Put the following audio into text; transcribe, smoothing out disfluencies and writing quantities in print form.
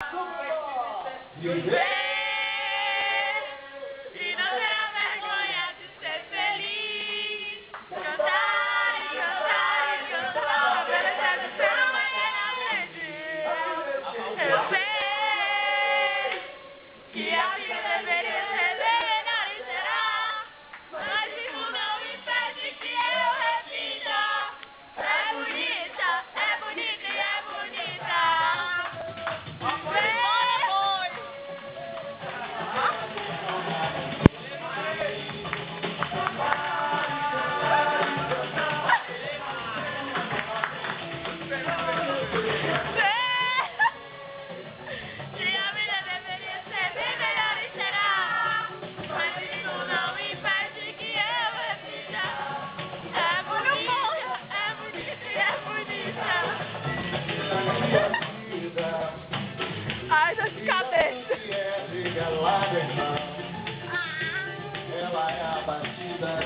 Viver e não ter a vergonha de ser feliz. Cantar e cantar e cantar, merecendo ser amanhã. Eu sei que a vida deveria ser melhor e será, mas isso não impede que eu repita. É bonita e é bonita. Ai, dor de cabeça. Ela é a batida.